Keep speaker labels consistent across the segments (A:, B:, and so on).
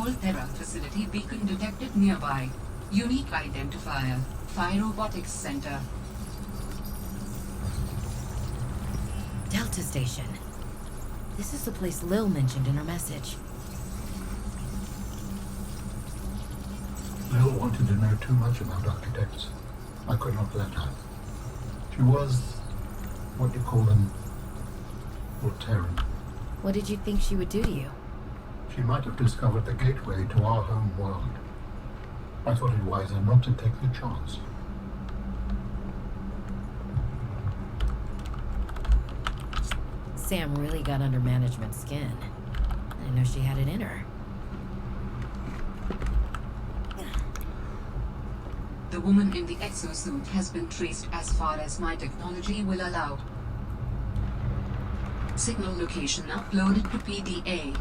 A: Volterra facility beacon detected nearby. Unique identifier. Phi Robotics Center.
B: Delta Station. This is the place Lil mentioned in her message.
C: Lil wanted to know too much about architects. I could not let her. She was, what do you call them, Volterran.
B: What did you think she would do to you?
C: She might have discovered the gateway to our home world. I thought it wiser not to take the chance.
B: Sam really got under management's skin. I didn't know she had it in her.
A: The woman in the exosuit has been traced as far as my technology will allow. Signal location uploaded to PDA.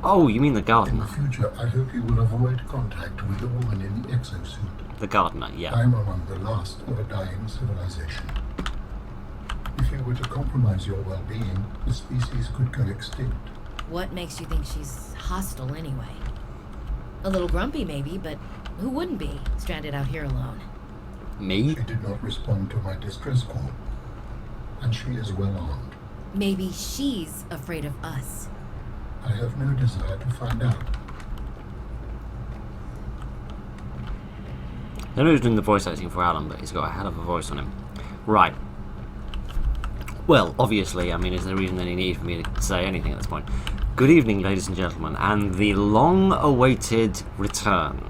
D: Oh, you mean the
C: In
D: gardener?
C: the future, I hope you will avoid contact with the woman in the exosuit.
D: The gardener, yeah.
C: I am among the last of a dying civilization. If you were to compromise your well-being, the species could go extinct.
B: What makes you think she's hostile anyway? A little grumpy maybe, but who wouldn't be, stranded out here alone?
D: Me?
C: She did not respond to my distress call, and she is well armed.
B: Maybe she's afraid of us.
C: I have no desire to find out.
D: I don't know who's doing the voice acting for Alan, but he's got a hell of a voice on him. Right. Well, obviously, I mean, is there even any need for me to say anything at this point? Good evening, ladies and gentlemen, and the long-awaited return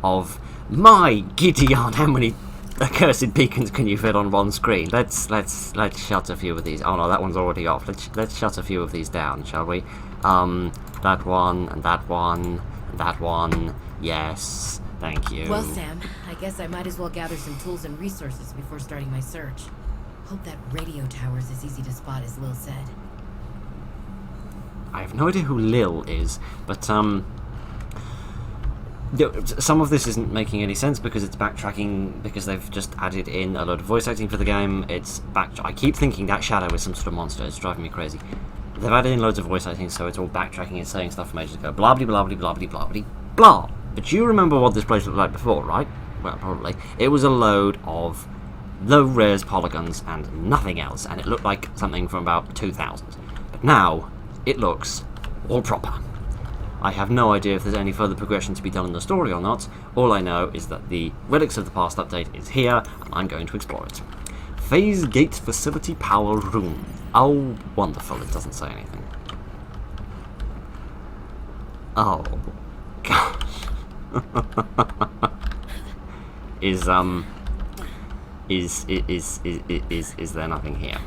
D: of my Gideon. How many accursed beacons can you fit on one screen? Let's shut a few of these. Oh no, that one's already off. Let's shut a few of these down, shall we? That one and that one and that one. Yes, thank you.
B: Well, Sam, I guess I might as well gather some tools and resources before starting my search. Hope that radio tower's as easy to spot as Lil said.
D: I have no idea who Lil is, but some of this isn't making any sense because it's backtracking, because they've just added in a load of voice acting for the game. I keep thinking that Shadow is some sort of monster. It's driving me crazy. They've added in loads of voice acting, so it's all backtracking and saying stuff from ages ago. Blah blah blah blah blah blah blah blah. But you remember what this place looked like before, right? Well, probably. It was a load of low-res polygons and nothing else, and it looked like something from about 2000. But now, it looks all proper. I have no idea if there's any further progression to be done in the story or not. All I know is that the Relics of the Past update is here, and I'm going to explore it. Phase Gate Facility Power Room. Oh, wonderful, it doesn't say anything. Oh, gosh. Is there nothing here?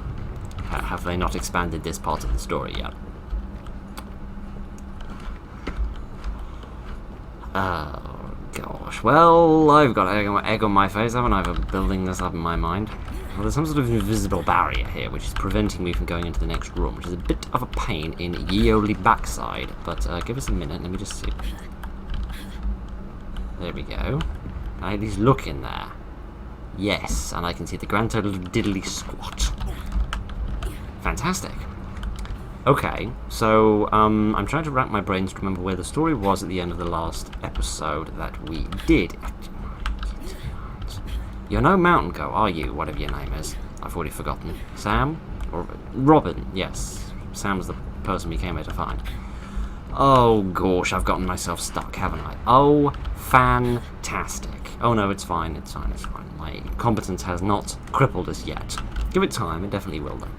D: Have they not expanded this part of the story yet? Oh, gosh. Well, I've got egg on my face, haven't I, for building this up in my mind? Well, there's some sort of invisible barrier here, which is preventing me from going into the next room, which is a bit of a pain in ye olde backside. But give us a minute, let me just see. There we go. Can I at least look in there? Yes, and I can see the grand total of diddly squat. Fantastic. Okay, so I'm trying to rack my brains to remember where the story was at the end of the last episode that we did. You're no mountain goat, are you? Whatever your name is. I've already forgotten. Sam? Or Robin, yes. Sam's the person we came here to find. Oh gosh, I've gotten myself stuck, haven't I? Oh, fantastic. Oh no, it's fine, it's fine, it's fine. My competence has not crippled us yet. Give it time, it definitely will though.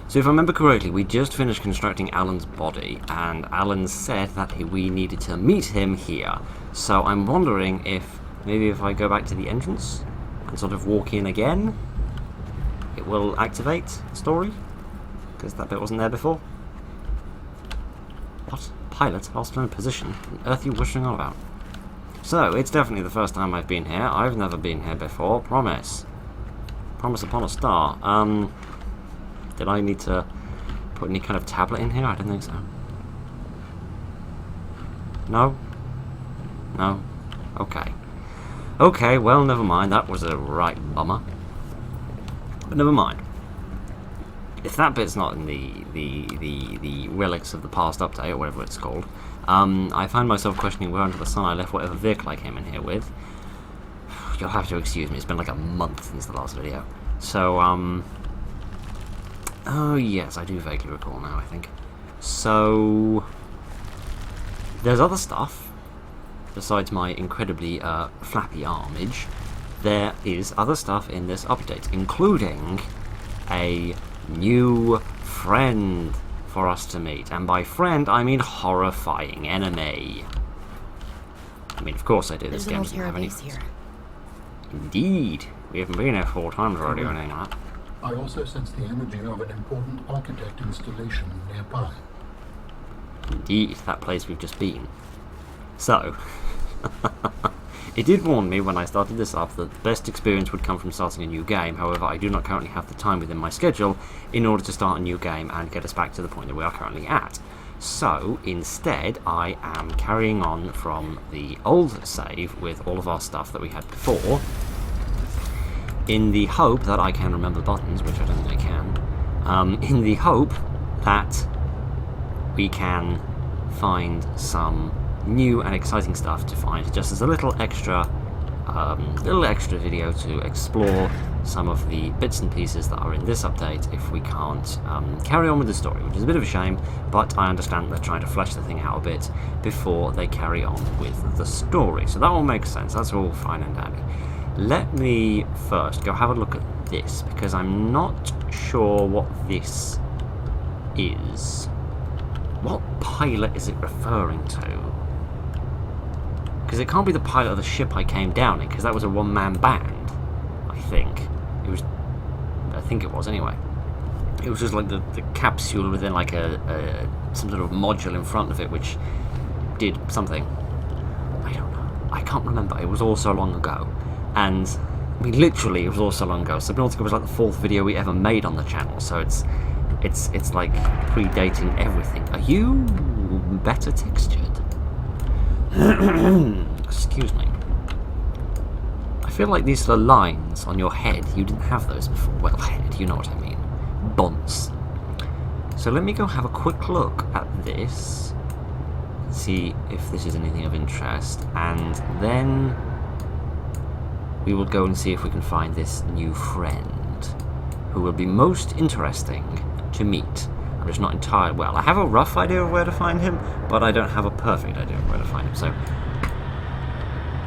D: So if I remember correctly, we just finished constructing Alan's body, and Alan said that we needed to meet him here. So I'm wondering if, maybe if I go back to the entrance and sort of walk in again, it will activate the story? Because that bit wasn't there before. What? Pilot? Lost in position? What on earth are you wishing on about? So, it's definitely the first time I've been here. I've never been here before. Promise. Promise upon a star. Did I need to put any kind of tablet in here? I don't think so. No? No? Okay. Okay, well, never mind. That was a right bummer. But never mind. If that bit's not in the Relics of the Past update, or whatever it's called, I find myself questioning where under the sun I left whatever vehicle I came in here with. You'll have to excuse me, it's been like a month since the last video. So, oh yes, I do vaguely recall now, I think. So, there's other stuff, besides my incredibly flappy armage. There is other stuff in this update, including a new friend for us to meet. And by friend, I mean horrifying enemy. I mean, of course I do, this game doesn't have any friends. Indeed. We haven't been here 4 times already or anything like that.
C: I also sense the energy of an important architect installation nearby.
D: Indeed, that place we've just been. So, it did warn me when I started this up that the best experience would come from starting a new game. However, I do not currently have the time within my schedule in order to start a new game and get us back to the point that we are currently at. So, instead, I am carrying on from the old save with all of our stuff that we had before, in the hope that I can remember buttons, which I don't think I can, in the hope that we can find some new and exciting stuff to find, just as a little extra video to explore some of the bits and pieces that are in this update if we can't carry on with the story, which is a bit of a shame, but I understand they're trying to flesh the thing out a bit before they carry on with the story. So that all makes sense, that's all fine and dandy. Let me first go have a look at this, because I'm not sure what this is. What pilot is it referring to? Because it can't be the pilot of the ship I came down in, because that was a one-man band, I think. I think it was, anyway. It was just like the capsule within like some sort of module in front of it, which did something. I don't know. I can't remember. It was all so long ago. And, I mean, literally, it was all so long ago. Subnautica was like the 4th video we ever made on the channel, so it's like predating everything. Are you better textured? Excuse me. I feel like these are lines on your head. You didn't have those before. Well, head, you know what I mean. Bonds. So let me go have a quick look at this. See if this is anything of interest. And then we will go and see if we can find this new friend, who will be most interesting to meet. I'm just not entirely... Well, I have a rough idea of where to find him, but I don't have a perfect idea of where to find him, so...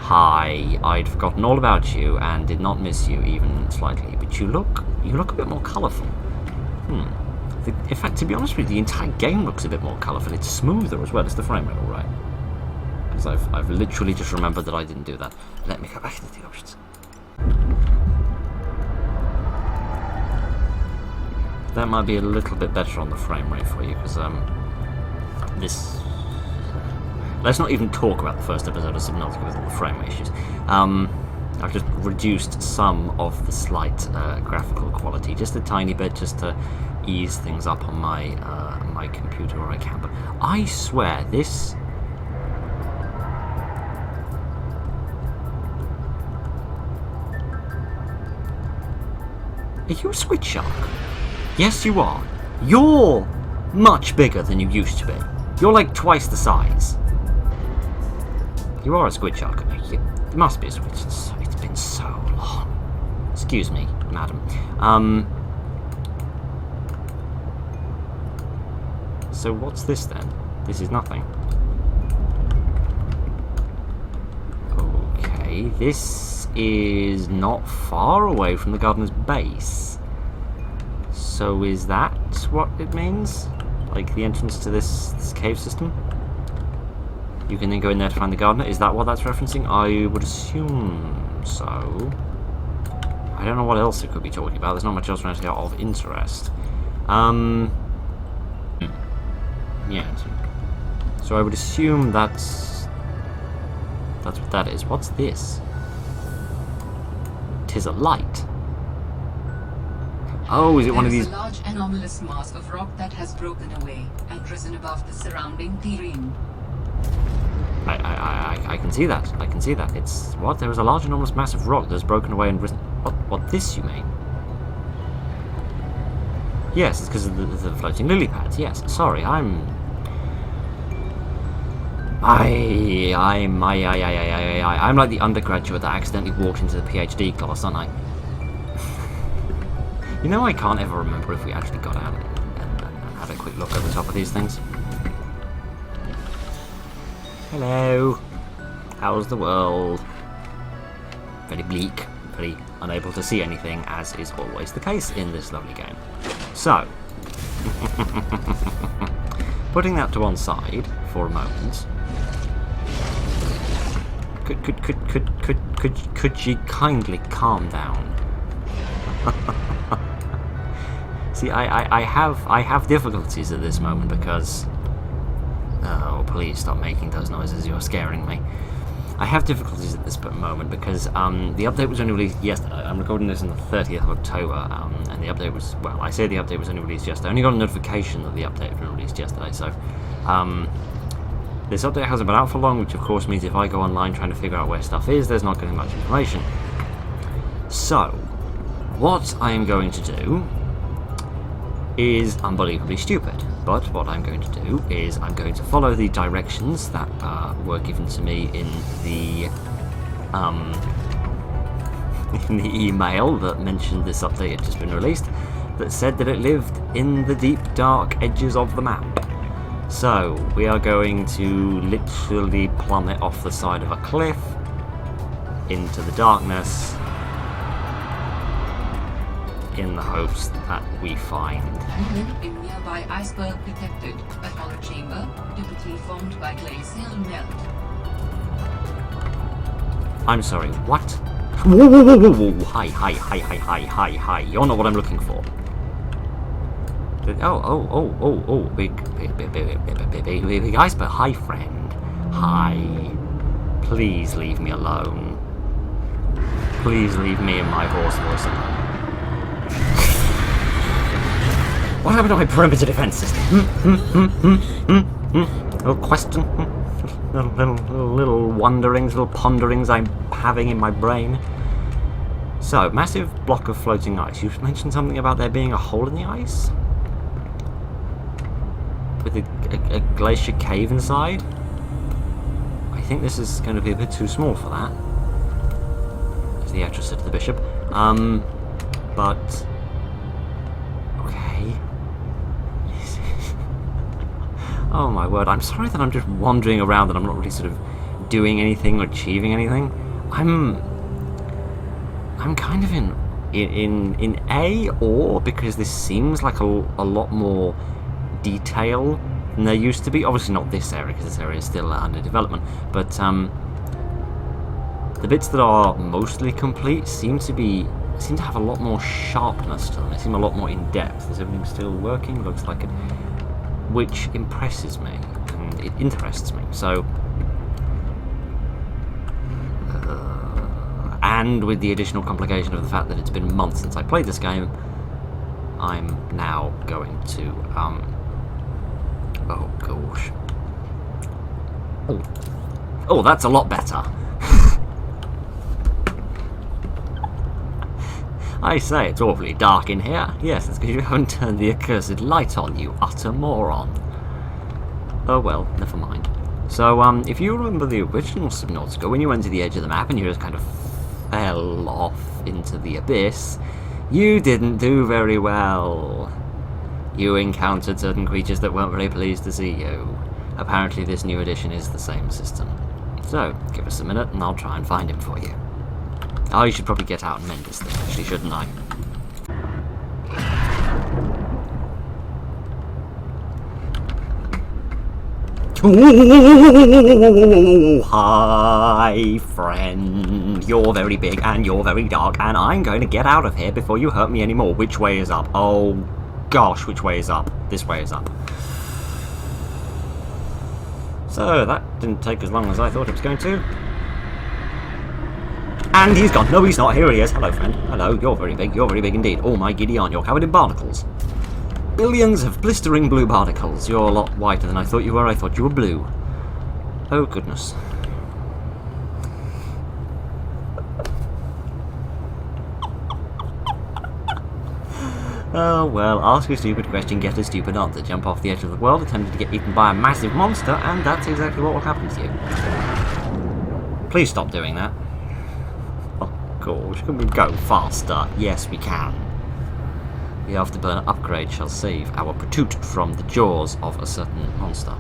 D: Hi, I'd forgotten all about you, and did not miss you even slightly, but you look a bit more colourful. In fact, to be honest with you, the entire game looks a bit more colourful. It's smoother as well. It's the frame rate, alright? Because I've literally just remembered that I didn't do that. Let me go back into the options. That might be a little bit better on the frame rate for you, because this... Let's not even talk about the first episode of Subnautica with all the frame rate issues. I've just reduced some of the slight graphical quality, just a tiny bit, just to ease things up on my computer where I can. But I swear, this... Are you a squid shark? Yes, you are. You're much bigger than you used to be. You're like twice the size. You are a squid shark. You must be a squid. It's been so long. Excuse me, madam. So what's this then? This is nothing. Okay, this is not far away from the gardener's base. So is that what it means? Like the entrance to this cave system? You can then go in there to find the gardener. Is that what that's referencing? I would assume so. I don't know what else it could be talking about. There's not much else around here of interest. Yeah. So I would assume that's what that is. What's this? 'Tis a light. Oh, is it one of these?
A: There is a large anomalous mass of rock that has broken away and risen above the surrounding terrain.
D: I can see that. I can see that. It's what? There is a large enormous mass of rock that's broken away and risen. What this you mean? Yes, it's because of the floating lily pads. Yes. Sorry, I'm I'm like the undergraduate that accidentally walked into the PhD class, aren't I? You know, I can't ever remember if we actually got out and had a quick look at the top of these things. Hello. How's the world? Very bleak, very unable to see anything, as is always the case in this lovely game. So, putting that to one side for a moment. Could you kindly calm down? See, I have difficulties at this moment because... Oh, please stop making those noises, you're scaring me. I have difficulties at this moment because the update was only released yesterday. I'm recording this on the 30th of October, and the update was... Well, I say the update was only released yesterday. I only got a notification that the update had been released yesterday, so... this update hasn't been out for long, which of course means if I go online trying to figure out where stuff is, there's not getting much information. So, what I am going to do is unbelievably stupid, but what I'm going to do is I'm going to follow the directions that were given to me in the email that mentioned this update had just been released, that said that it lived in the deep dark edges of the map. So, we are going to literally plummet off the side of a cliff into the darkness in the hopes that we find...
A: Movement in nearby iceberg detected. A hollow chamber, typically formed by glacial melt.
D: I'm sorry, what? Whoa, whoa, whoa, whoa, whoa. Hi. You're not what I'm looking for. Oh, big iceberg. Hi, friend. Hi. Please leave me alone. Please leave me and my horse voice alone. What happened to my perimeter defense system? Little question. Little wonderings, little ponderings I'm having in my brain. So, massive block of floating ice. You mentioned something about there being a hole in the ice? With a glacier cave inside? I think this is going to be a bit too small for that, as the actress said to the bishop. But... okay. Oh my word, I'm sorry that I'm just wandering around and I'm not really sort of doing anything or achieving anything. I'm kind of in awe because this seems like a lot more detail than there used to be. Obviously not this area, because this area is still under development, but the bits that are mostly complete seem to have a lot more sharpness to them. They seem a lot more in depth. Is everything still working? Looks like it, which impresses me and it interests me. So and with the additional complication of the fact that it's been months since I played this game, I'm now going to oh gosh. Oh, that's a lot better. I say, it's awfully dark in here. Yes, it's because you haven't turned the accursed light on, you utter moron. Oh well, never mind. So, if you remember the original Subnautica, when you went to the edge of the map and you just kind of fell off into the abyss, you didn't do very well. You encountered certain creatures that weren't very pleased to see you. Apparently this new edition is the same system. So, give us a minute and I'll try and find him for you. I should probably get out and mend this thing, actually, shouldn't I? Ooh, hi, friend. You're very big and you're very dark, and I'm going to get out of here before you hurt me anymore. Which way is up? Oh, gosh, which way is up? This way is up. So, that didn't take as long as I thought it was going to. And he's gone. No, he's not. Here he is. Hello, friend. Hello. You're very big. You're very big indeed. Oh, my giddy aunt. You're covered in barnacles. Billions of blistering blue barnacles. You're a lot whiter than I thought you were. I thought you were blue. Oh, goodness. Oh well, ask a stupid question, get a stupid answer. Jump off the edge of the world, attempting to get eaten by a massive monster, and that's exactly what will happen to you. Please stop doing that. Oh gosh, can we go faster? Yes, we can. The afterburner upgrade shall save our pursuit from the jaws of a certain monster.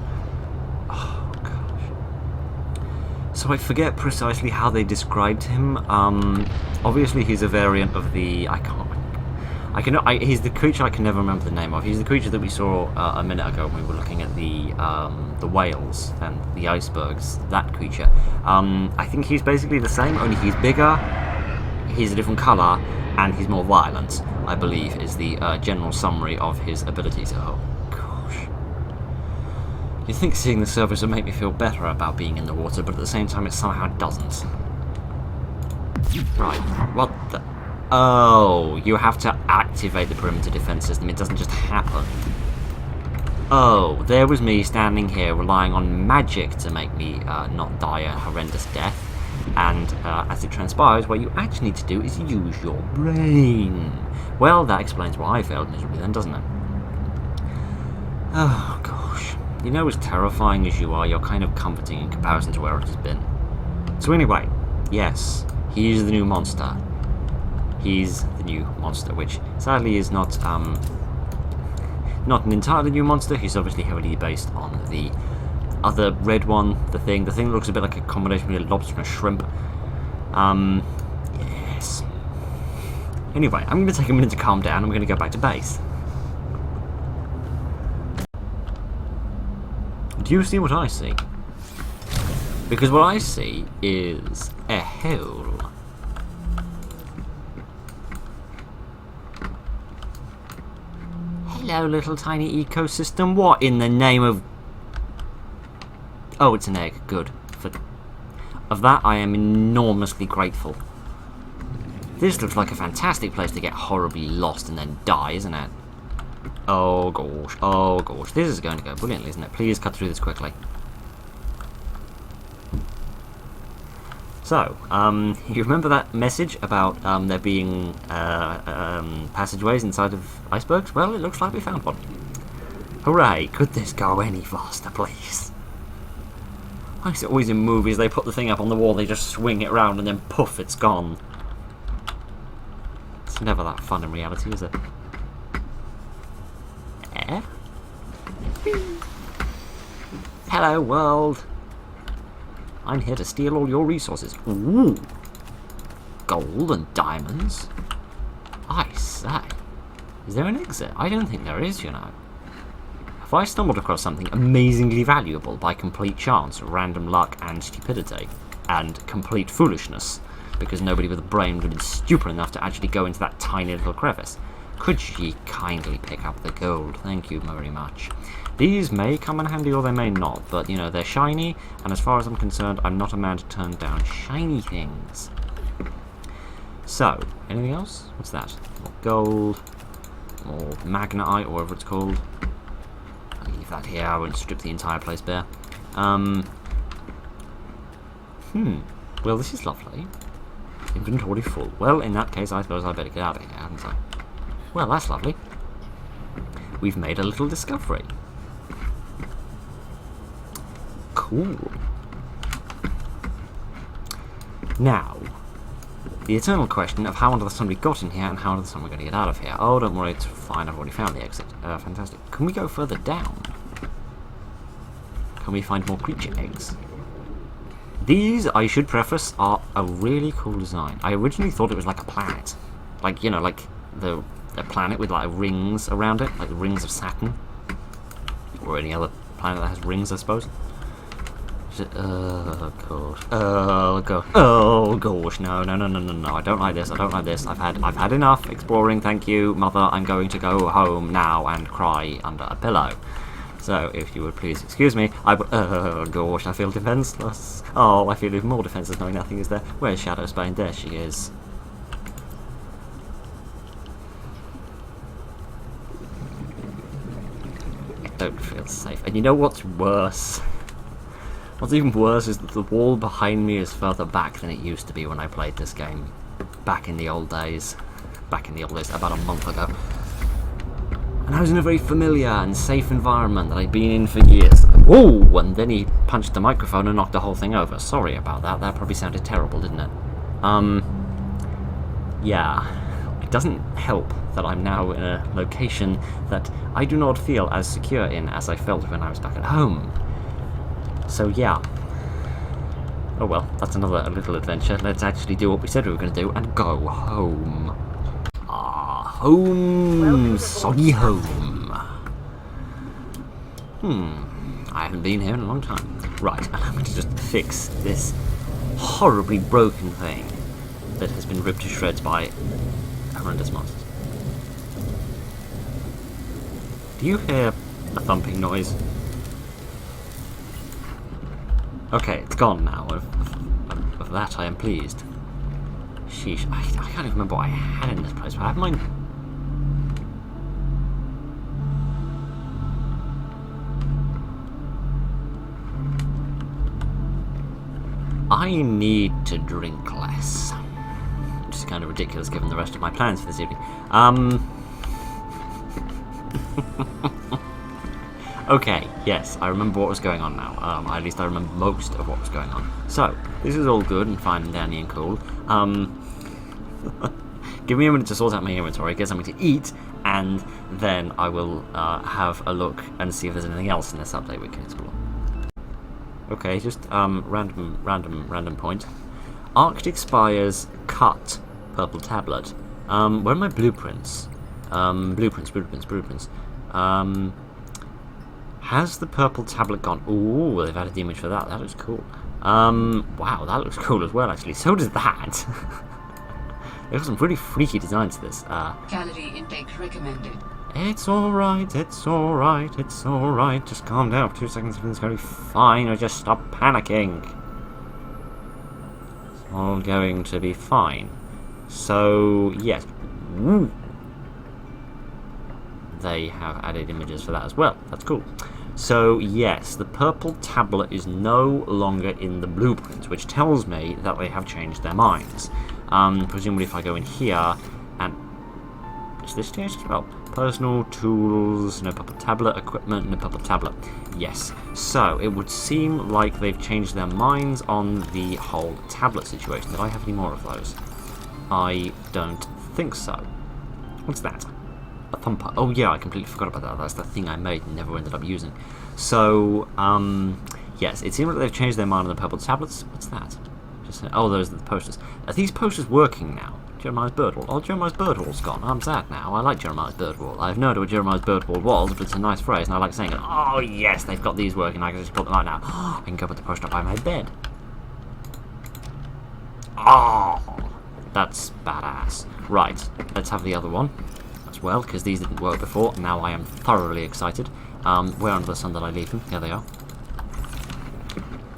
D: Oh gosh. So I forget precisely how they described him. Obviously he's a variant of the... he's the creature I can never remember the name of. He's the creature that we saw a minute ago when we were looking at the whales and the icebergs. That creature. I think he's basically the same, only he's bigger, he's a different colour, and he's more violent, I believe, is the general summary of his abilities. Oh, gosh. You'd think seeing the surface would make me feel better about being in the water, but at the same time it somehow doesn't. Right, what the... Oh, you have to activate the perimeter defense system, it doesn't just happen. Oh, there was me standing here relying on magic to make me not die a horrendous death. And as it transpires, what you actually need to do is use your brain. Well, that explains why I failed miserably then, doesn't it? Oh, gosh. You know, as terrifying as you are, you're kind of comforting in comparison to where it has been. So anyway, yes, he is the new monster. He's the new monster, which sadly is not an entirely new monster. He's obviously heavily based on the other red one, the thing that looks a bit like a combination between a lobster and a shrimp. Yes. Anyway, I'm going to take a minute to calm down and we're going to go back to base. Do you see what I see? Because what I see is a hole. Hello, little tiny ecosystem. What in the name of... Oh, it's an egg. Good. Of that, I am enormously grateful. This looks like a fantastic place to get horribly lost and then die, isn't it? Oh, gosh. Oh, gosh. This is going to go brilliantly, isn't it? Please cut through this quickly. So, you remember that message about there being passageways inside of icebergs? Well, it looks like we found one. Hooray! Could this go any faster, please? I see always in movies, they put the thing up on the wall, they just swing it around and then poof, it's gone. It's never that fun in reality, is it? Eh? Hello, world. I'm here to steal all your resources. Ooh. Gold and diamonds. I say. Is there an exit? I don't think there is, you know. Have I stumbled across something amazingly valuable by complete chance, random luck, and stupidity? And complete foolishness? Because nobody with a brain would have been stupid enough to actually go into that tiny little crevice. Could ye kindly pick up the gold? Thank you very much. These may come in handy or they may not, but, you know, they're shiny, and as far as I'm concerned, I'm not a man to turn down shiny things. So, anything else? What's that? More gold, more magnetite, or whatever it's called. I'll leave that here, I won't strip the entire place bare. Well, this is lovely. Inventory full. Well, in that case, I suppose I better get out of here, hadn't I? Well, that's lovely. We've made a little discovery. Cool. Now, the eternal question of how under the sun we got in here and how under the sun we're going to get out of here. Oh, don't worry, it's fine, I've already found the exit. Fantastic. Can we go further down? Can we find more creature eggs? These, I should preface, are a really cool design. I originally thought it was like a planet. Like, you know, like a planet with like rings around it, like the rings of Saturn. Or any other planet that has rings, I suppose. Oh gosh. Oh gosh. Oh gosh. No, I don't like this. I don't like this. I've had enough exploring, thank you. Mother, I'm going to go home now and cry under a pillow. So, if you would please excuse me, oh gosh, I feel defenseless. Oh, I feel even more defenseless knowing nothing is there. Where's Shadowsbane? There she is. I don't feel safe. And you know what's worse? What's even worse is that the wall behind me is further back than it used to be when I played this game. Back in the old days. Back in the old days, about a month ago. And I was in a very familiar and safe environment that I'd been in for years. Whoa! And then he punched the microphone and knocked the whole thing over. Sorry about that. That probably sounded terrible, didn't it? Yeah. It doesn't help that I'm now in a location that I do not feel as secure in as I felt when I was back at home. So yeah. Oh well, that's another little adventure. Let's actually do what we said we were going to do and go home. Home! Soggy home. I haven't been here in a long time. Right, I'm going to just fix this horribly broken thing that has been ripped to shreds by horrendous monsters. Do you hear a thumping noise? Okay, it's gone now. Of that I am pleased. Sheesh, I can't even remember what I had in this place. I have mine. I need to drink less. Which is kind of ridiculous given the rest of my plans for this evening. Okay, yes, I remember what was going on now. At least I remember most of what was going on. So, this is all good and fine and dandy and cool. Give me a minute to sort out my inventory, get something to eat, and then I will have a look and see if there's anything else in this update we can explore. Okay, just random point. Arctic Spire's cut purple tablet. Where are my blueprints? Blueprints. Has the purple tablet gone? Ooh, they've added the image for that. That looks cool. Wow, that looks cool as well, actually. So does that. There's some pretty freaky designs to this.
A: Calorie intake recommended.
D: It's alright. Just calm down for 2 seconds. Everything's going to be fine. Or just stop panicking. It's all going to be fine. So, yes. Woo. They have added images for that as well. That's cool. So, yes, the purple tablet is no longer in the blueprint, which tells me that they have changed their minds. Presumably if I go in here, and... is this changed as well? Personal tools, no purple tablet, equipment, no purple tablet. Yes. So, it would seem like they've changed their minds on the whole tablet situation. Did I have any more of those? I don't think so. What's that? A thumper. Oh yeah, I completely forgot about that. That's the thing I made and never ended up using. So, yes, it seems like they've changed their mind on the purple tablets. What's that? Oh, those are the posters. Are these posters working now? Jeremiah's bird wall. Oh, Jeremiah's bird wall's gone. I'm sad now. I like Jeremiah's bird wall. I have no idea what Jeremiah's bird wall was, but it's a nice phrase, and I like saying it. Oh, yes, they've got these working. I can just put them out now. I can go put the poster up by my bed. Oh, that's badass. Right, let's have the other one as well, because these didn't work before. Now I am thoroughly excited. Where under the sun did I leave them? Here they are.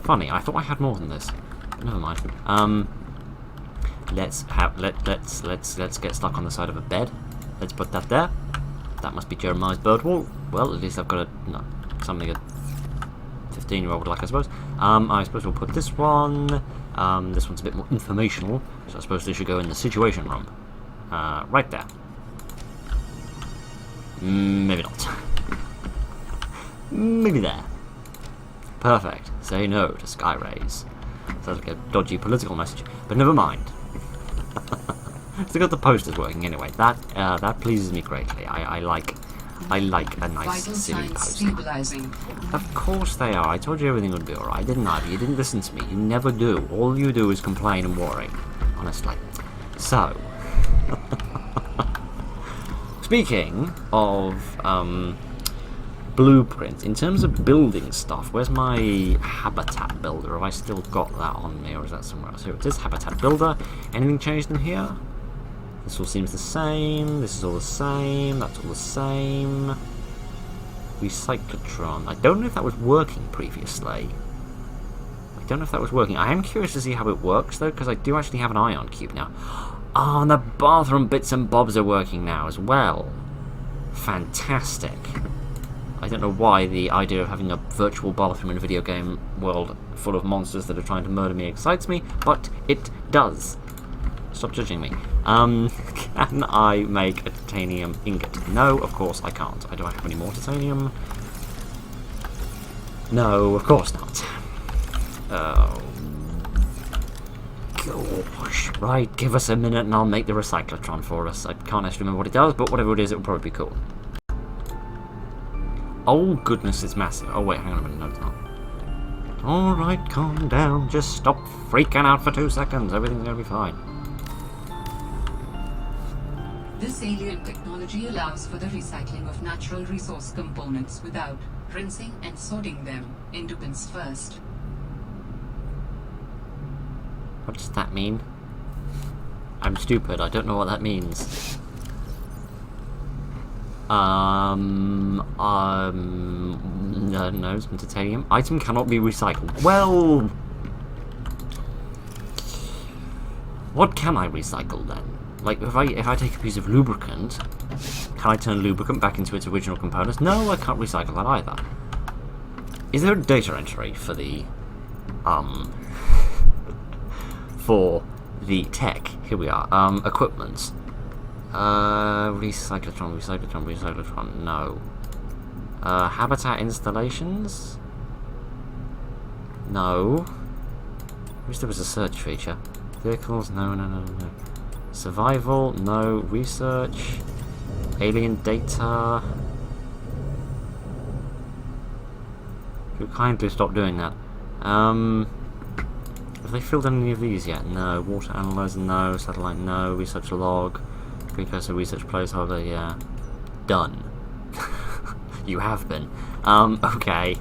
D: Funny, I thought I had more than this. Never mind. Let's get stuck on the side of a bed. Let's put that there. That must be Jeremiah's bird wall. Well, at least I've got something a 15-year-old would like, I suppose. I suppose we'll put this one. This one's a bit more informational, so I suppose they should go in the situation room. Right there. Maybe not. Maybe there. Perfect. Say no to sky rays. Sounds like a dodgy political message, but never mind. Still got the posters working anyway. That pleases me greatly. I like a nice
A: Vital
D: silly
A: signs
D: poster.
A: stabilizing.
D: Of course they are. I told you everything would be alright, didn't I? But you didn't listen to me. You never do. All you do is complain and worry. Honestly. So. Speaking of blueprints, in terms of building stuff, where's my habitat builder? Have I still got that on me, or is that somewhere else? Here it is, habitat builder. Anything changed in here? This all seems the same. This is all the same. That's all the same. Recyclotron. I don't know if that was working previously. I am curious to see how it works, though, because I do actually have an ion cube now. Oh, and the bathroom bits and bobs are working now as well. Fantastic. I don't know why the idea of having a virtual bathroom in a video game world full of monsters that are trying to murder me excites me, but it does. Stop judging me. Can I make a titanium ingot? No, of course I can't. Do I have any more titanium? No, of course not. Oh. Gosh. Right, give us a minute and I'll make the recyclotron for us. I can't actually remember what it does, but whatever it is, it'll probably be cool. Oh goodness, it's massive. Oh wait, hang on a minute, no it's not. Alright, calm down. Just stop freaking out for 2 seconds. Everything's gonna be fine.
A: This alien technology allows for the recycling of natural resource components without rinsing and sorting them into bins first.
D: What does that mean? I'm stupid, I don't know what that means. No, some titanium. Item cannot be recycled. Well... What can I recycle then? Like, if I take a piece of lubricant, can I turn lubricant back into its original components? No, I can't recycle that either. Is there a data entry for the, for the tech? Here we are. Equipment. Recyclotron, no. Habitat installations? No. I wish there was a search feature. Vehicles? No. Survival? No. Research? Alien data? Could you kindly stop doing that? Have they filled any of these yet? No. Water analyzer? No. Satellite? No. Research log? Precursor research placeholder? Yeah. Done. You have been. Okay.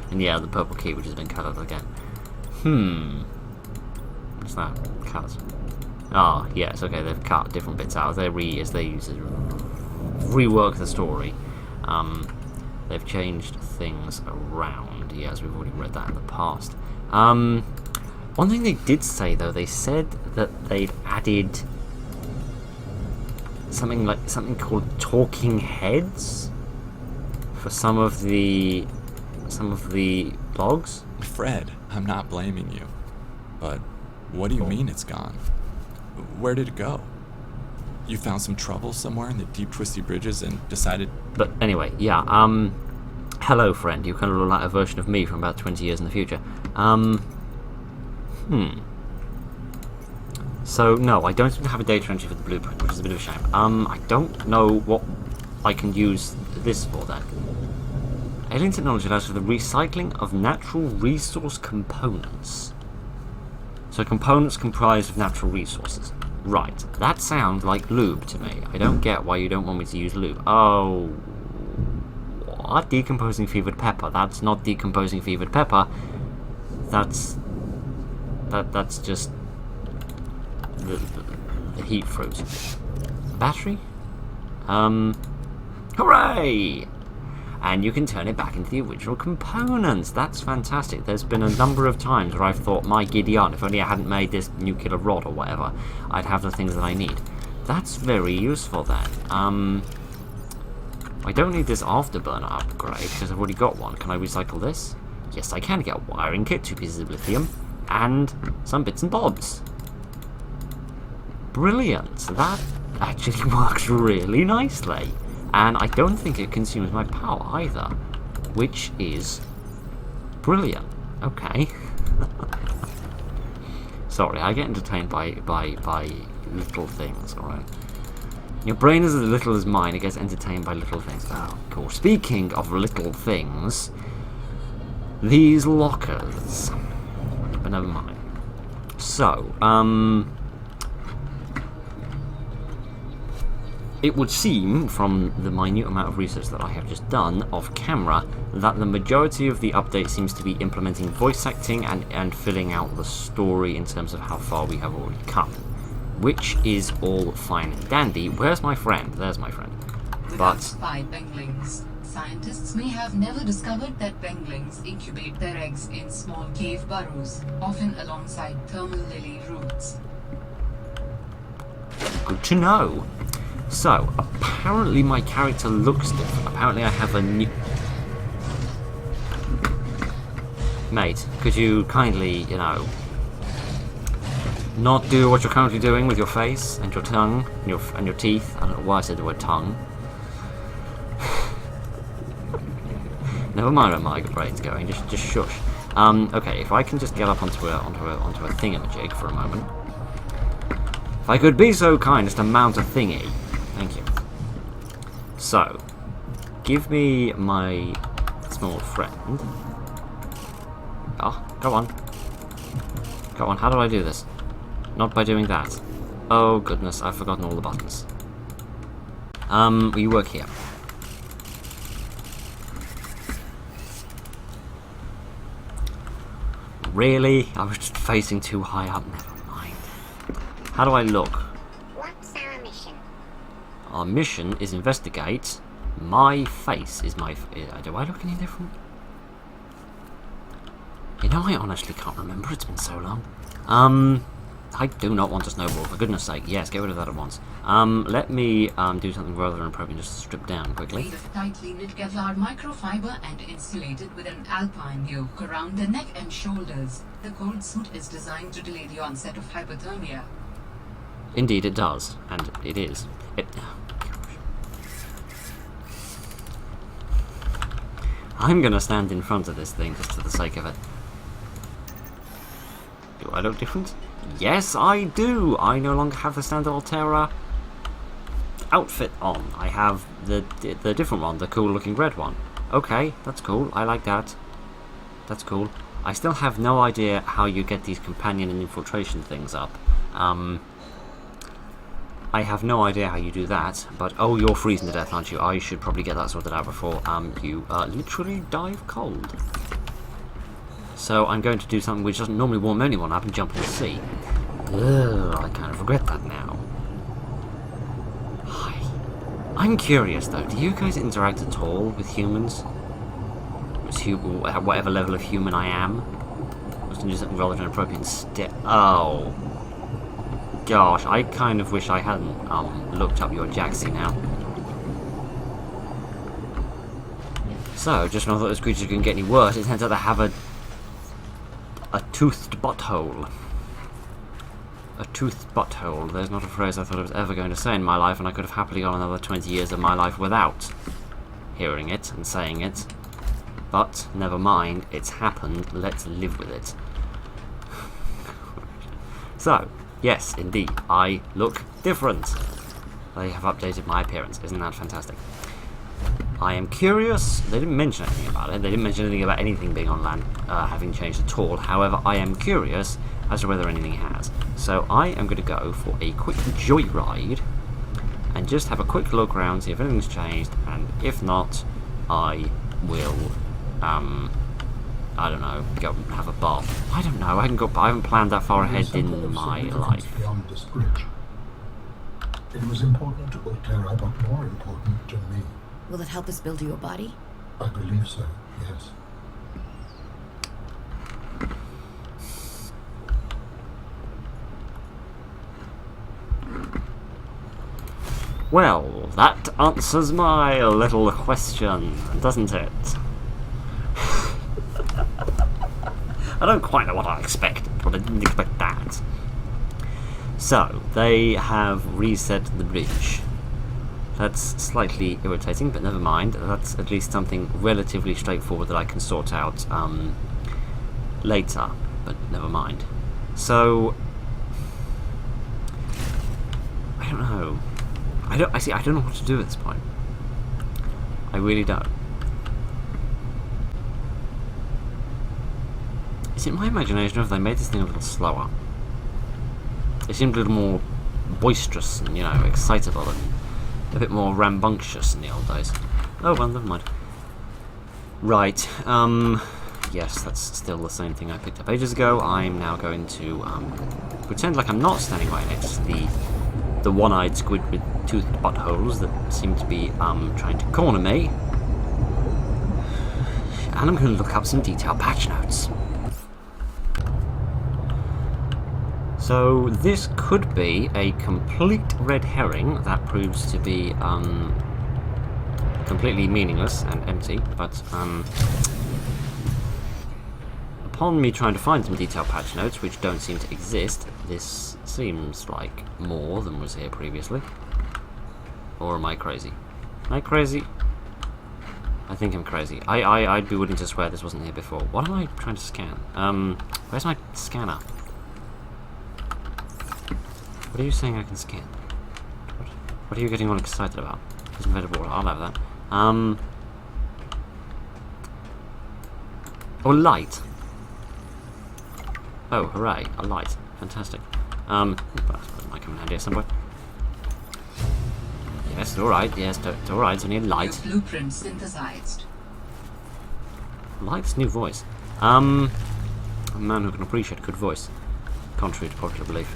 D: And yeah, the purple key which has been cut out again. What's that? Cut. Ah, yes, okay, they've cut different bits out. They rework the story. They've changed things around. Yes, we've already read that in the past. One thing they did say though, they said that they'd added something called talking heads for some of the blogs.
E: Fred, I'm not blaming you, but what do you mean it's gone? Where did it go? You found some trouble somewhere in the deep twisty bridges and decided...
D: But anyway, yeah, hello friend, you kind of look like a version of me from about 20 years in the future. So, no, I don't have a data entry for the blueprint, which is a bit of a shame. I don't know what I can use this for then. Alien technology allows for the recycling of natural resource components. So components comprised of natural resources. Right, that sounds like lube to me. I don't get why you don't want me to use lube. Oh, what? Decomposing fevered pepper. That's not decomposing fevered pepper. That's just the heat fruit. A battery? Hooray! And you can turn it back into the original components. That's fantastic. There's been a number of times where I've thought, my Gideon, if only I hadn't made this nuclear rod or whatever, I'd have the things that I need. That's very useful then. I don't need this afterburner upgrade because I've already got one. Can I recycle this? Yes, I can get a wiring kit, 2 pieces of lithium, and some bits and bobs. Brilliant. That actually works really nicely. And I don't think it consumes my power either, which is brilliant. Okay. Sorry, I get entertained by little things, alright? Your brain is as little as mine, it gets entertained by little things. Oh, cool. Speaking of little things, these lockers. But never mind. So, it would seem, from the minute amount of research that I have just done off camera, that the majority of the update seems to be implementing voice acting and filling out the story in terms of how far we have already come. Which is all fine and dandy. Where's my friend? There's my friend.
A: Without spy penguins, scientists may have never discovered that penguins incubate their eggs in small cave burrows, often alongside thermal lily roots.
D: Good to know. So, apparently my character looks different. Apparently I have a new... Mate, could you kindly, you know... not do what you're currently doing with your face and your tongue and your teeth. I don't know why I said the word tongue. Never mind where my brain's going. Just shush. Okay, if I can just get up onto a thingamajig for a moment. If I could be so kind as to mount a thingy. Thank you. So, give me my small friend. Oh, go on. Go on, how do I do this? Not by doing that. Oh goodness, I've forgotten all the buttons. You work here. Really? I was just facing too high up, never mind. How do I look?
F: What's our mission?
D: Our mission is investigate. My face is my... do I look any different? You know, I honestly can't remember, it's been so long. I do not want a snowball, for goodness sake. Yes, get rid of that at once. Let me do something rather inappropriate, just strip down quickly.
A: Made of tightly knit Kevlar microfiber and insulated with an alpine yoke around the neck and shoulders. The cold suit is designed to delay the onset of hypothermia.
D: Indeed it does, and it is. I'm gonna stand in front of this thing just for the sake of it. Do I look different? Yes, I do! I no longer have the standard Altera outfit on. I have the different one, the cool looking red one. Okay, that's cool. I like that. That's cool. I still have no idea how you get these companion and infiltration things up. I have no idea how you do that, but oh, you're freezing to death, aren't you? I should probably get that sorted out before you literally dive cold. So I'm going to do something which doesn't normally warm anyone up and jump in the sea. Ugh, I kind of regret that now. Hi. I'm curious though, do you guys interact at all with humans? At whatever level of human I am? I was going to do something rather inappropriate instead. Oh. Gosh, I kind of wish I hadn't looked up your Jaxie now. So, just when I thought those creatures couldn't get any worse, it turns out they have a toothed butthole. A toothed butthole. There's not a phrase I thought I was ever going to say in my life, and I could have happily gone another 20 years of my life without hearing it and saying it. But, never mind, it's happened, let's live with it. So, yes, indeed, I look different. They have updated my appearance, isn't that fantastic? I am curious, they didn't mention anything about it, they didn't mention anything about anything being on land having changed at all, however, I am curious as to whether anything has. So I am going to go for a quick joyride, and just have a quick look around, see if anything's changed, and if not, I will, I don't know, go have a bath. I don't know, I haven't planned that far ahead in my life.
C: Beyond this bridge. It was important to Altera, but more important to me.
B: Will it help us build you a body?
C: I believe so, yes.
D: Well, that answers my little question, doesn't it? I don't quite know what I expected, but I didn't expect that. So, they have reset the bridge. That's slightly irritating, but never mind. That's at least something relatively straightforward that I can sort out later, but never mind. So, I don't know. I don't know what to do at this point. I really don't. Is it my imagination or have they made this thing a little slower? It seemed a little more boisterous and, you know, excitable and a bit more rambunctious in the old days. Oh well, never mind. Right, yes, that's still the same thing I picked up ages ago. I'm now going to pretend like I'm not standing right next to the one-eyed squid with toothed buttholes that seem to be trying to corner me. And I'm going to look up some detailed patch notes. So this could be a complete red herring that proves to be completely meaningless and empty, but upon me trying to find some detailed patch notes, which don't seem to exist, this seems like more than was here previously. Or am I crazy? Am I crazy? I think I'm crazy. I'd be willing to swear this wasn't here before. What am I trying to scan? Where's my scanner? What are you saying I can scan? What are you getting all excited about? Isn't that a ball? I'll have that. Oh, light. Oh, hooray, a light. Fantastic. That might come in handy at some point. Yes, it's alright, yes, it's alright, it's only a light.
A: New blueprint synthesized.
D: Light's new voice. A man who can appreciate good voice. Contrary to popular belief.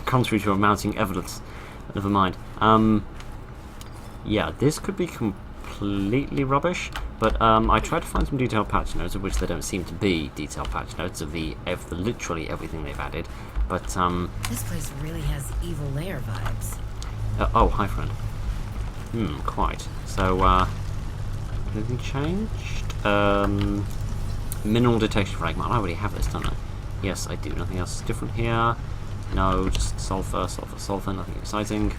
D: Contrary to mounting evidence. Never mind. Yeah, this could be completely rubbish, but I tried to find some detailed patch notes, of which there don't seem to be detailed patch notes of the literally everything they've added. But
B: This place really has Evil Lair vibes.
D: oh, hi friend. Quite. So anything changed? Mineral detection fragment. I already have this, don't I? Yes, I do. Nothing else is different here. No, just sulfur, sulfur, sulfur. Nothing exciting.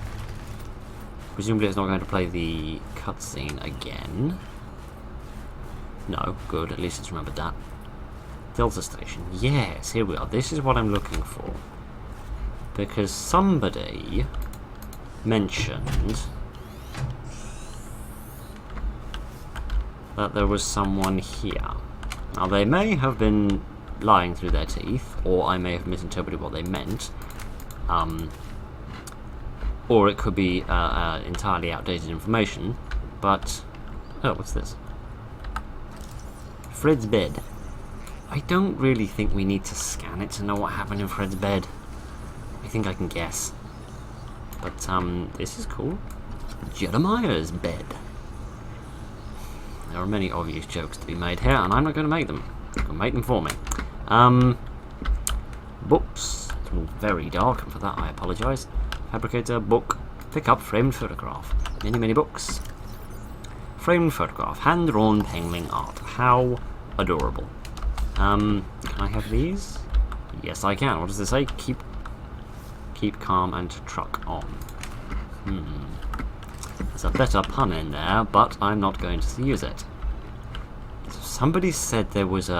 D: Presumably it's not going to play the cutscene again. No, good, at least it's remembered that. Delta Station, yes, here we are. This is what I'm looking for. Because somebody mentioned that there was someone here. Now, they may have been lying through their teeth, or I may have misinterpreted what they meant. Or it could be entirely outdated information, but... Oh, what's this? Fred's bed. I don't really think we need to scan it to know what happened in Fred's bed. I think I can guess. But, this is cool. Jeremiah's bed. There are many obvious jokes to be made here, and I'm not going to make them. I'm going to make them for me. Books. It's all very dark, and for that I apologise. Fabricator, book, pick up framed photograph. Many books. Framed photograph, hand-drawn pengling art. How adorable. Can I have these? Yes, I can. What does it say? Keep calm and truck on. There's a better pun in there, but I'm not going to use it. So somebody said there was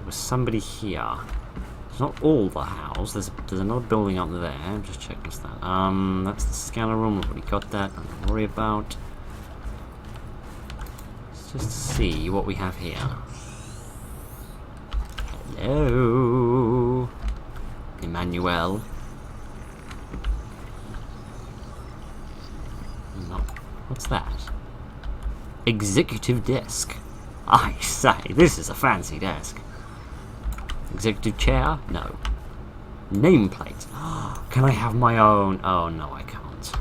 D: somebody here. It's not all the house. There's another building up there. I'm just checking what's that. That's the scanner room. I've already got that. Nothing to worry about. Let's just see what we have here. Hello, Emmanuel. No. What's that? Executive desk. I say, this is a fancy desk. Executive chair? No. Nameplate. Can I have my own? Oh, no, I can't.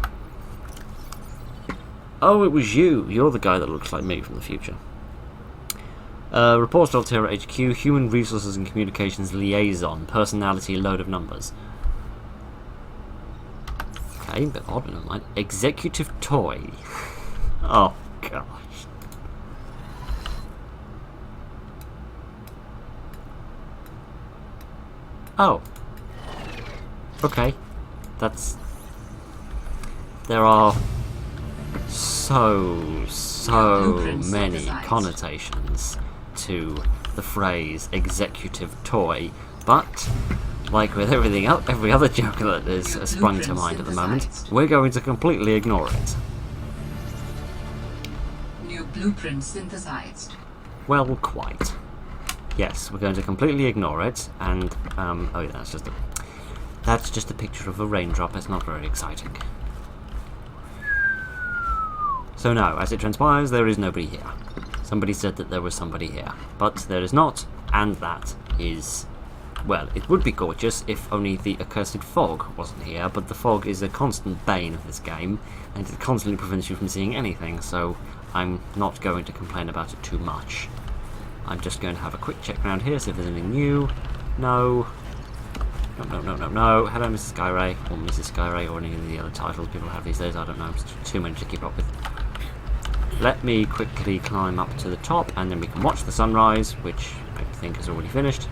D: Oh, it was you. You're the guy that looks like me from the future. Report to Altera HQ, Human Resources and Communications Liaison, personality, load of numbers. Okay, a bit odd, but never mind. Executive toy. Oh, gosh. Oh. Okay. There are so many connotations to the phrase executive toy, but like with every other joke that has sprung to mind at the moment, we're going to completely ignore it.
A: New blueprint synthesized.
D: Well, quite. Yes, we're going to completely ignore it, and oh yeah, that's just a picture of a raindrop. It's not very exciting. So no, as it transpires, there is nobody here. Somebody said that there was somebody here, but there is not, and that is, well, it would be gorgeous if only the accursed fog wasn't here, but the fog is a constant bane of this game, and it constantly prevents you from seeing anything, so I'm not going to complain about it too much. I'm just going to have a quick check around here, see if there's anything new. No. No. Hello, Mrs. Skyray, or Mrs. Skyray, or any of the other titles people have these days. I don't know. It's too many to keep up with. let me quickly climb up to the top, and then we can watch the sunrise, which I think is already finished.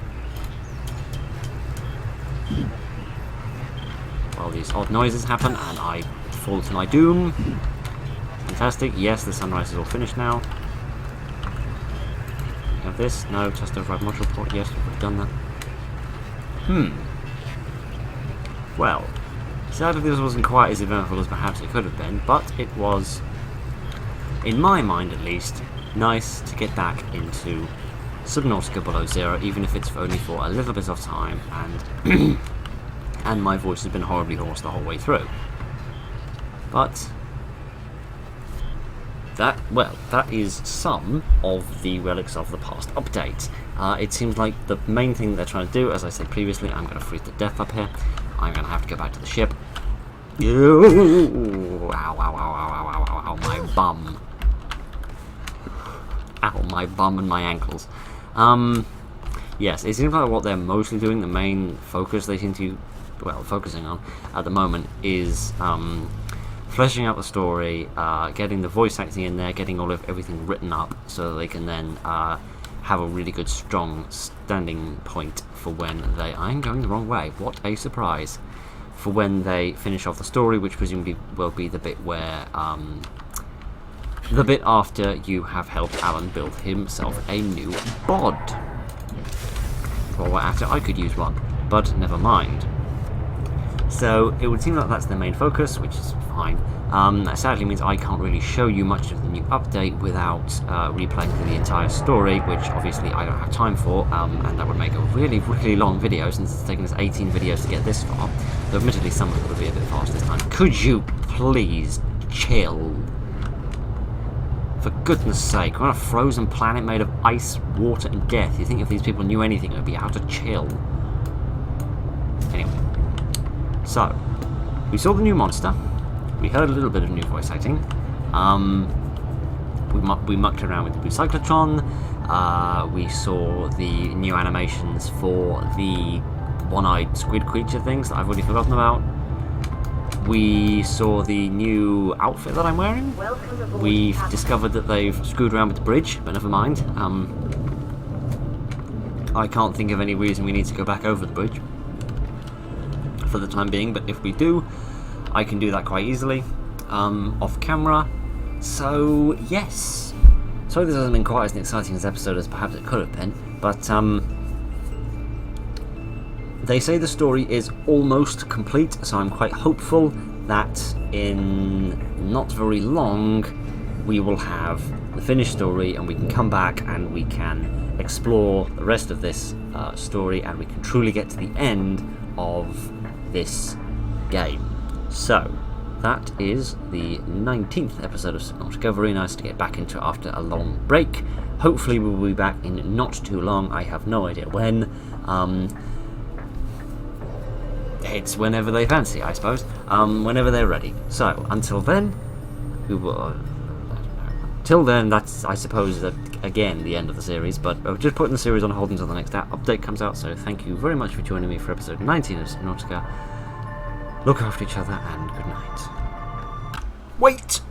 D: While these odd noises happen, and I fall to my doom. Fantastic. Yes, the sunrise is all finished now. We have this. No, just override module port. Yes, we've done that. Well, sadly this wasn't quite as eventful as perhaps it could have been, but it was, in my mind at least, nice to get back into Subnautica Below Zero, even if it's only for a little bit of time, and and my voice has been horribly hoarse the whole way through. But that is some of the Relics of the Past update. It seems like the main thing they're trying to do, as I said previously, I'm going to freeze to death up here. I'm going to have to go back to the ship. Ow, ow, ow, ow, ow, ow, ow, my bum. Ow, my bum and my ankles. Yes, it seems like what they're mostly doing, the main focus they seem to, focusing on at the moment is fleshing out the story, getting the voice acting in there, getting all of everything written up so that they can then have a really good, strong standing point for when they... I'm going the wrong way. What a surprise. For when they finish off the story, which presumably will be the bit where... the bit after you have helped Alan build himself a new bod. Or after I could use one, but never mind. So it would seem like that's the main focus, which is fine. That sadly means I can't really show you much of the new update without replaying through the entire story, which obviously I don't have time for, and that would make a really, really long video since it's taken us 18 videos to get this far. Though admittedly some of it will be a bit fast this time. Could you please chill? For goodness sake, we're on a frozen planet made of ice, water and death. You think if these people knew anything it would be how to chill. Anyway. So, we saw the new monster. We heard a little bit of new voice acting. We mucked around with the blue cyclotron. We saw the new animations for the one-eyed squid creature things that I've already forgotten about. We saw the new outfit that I'm wearing. We've discovered that they've screwed around with the bridge, but never mind. I can't think of any reason we need to go back over the bridge for the time being, but if we do, I can do that quite easily off camera. So yes, sorry this hasn't been quite as an exciting as episode as perhaps it could have been, but they say the story is almost complete, so I'm quite hopeful that in not very long we will have the finished story and we can come back and we can explore the rest of this story and we can truly get to the end of this game. So, that is the 19th episode of Subnautica. Very nice to get back into it after a long break. Hopefully we'll be back in not too long. I have no idea when. It's whenever they fancy, I suppose. Whenever they're ready. So, until then, we will... Till then, that's, I suppose, again, the end of the series, but I've just put the series on hold until the next update comes out, so thank you very much for joining me for episode 19 of Subnautica. Look after each other, and good night. Wait!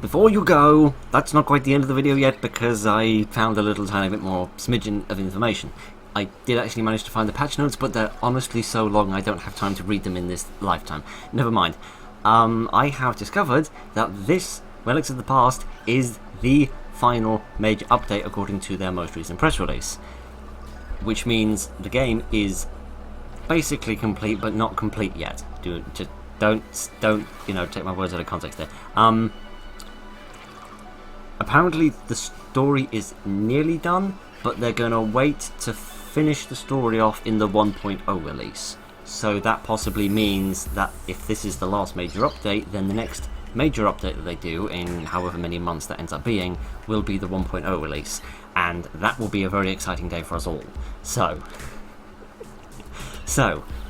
D: Before you go, that's not quite the end of the video yet, because I found a little tiny bit more smidgen of information. I did actually manage to find the patch notes, but they're honestly so long I don't have time to read them in this lifetime. Never mind. I have discovered that this Relics of the Past is the final major update according to their most recent press release, which means the game is basically complete but not complete yet. Don't take my words out of context there. Apparently the story is nearly done, but they're going to wait to finish the story off in the 1.0 release. So that possibly means that if this is the last major update, then the next major update that they do in however many months that ends up being will be the 1.0 release, and that will be a very exciting day for us all. So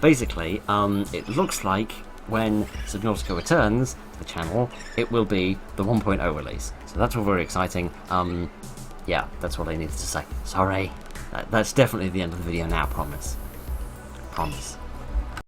D: basically, it looks like when Subnautica returns to the channel, it will be the 1.0 release. So that's all very exciting. Yeah, that's what I needed to say. Sorry. That's definitely the end of the video now, promise. Promise.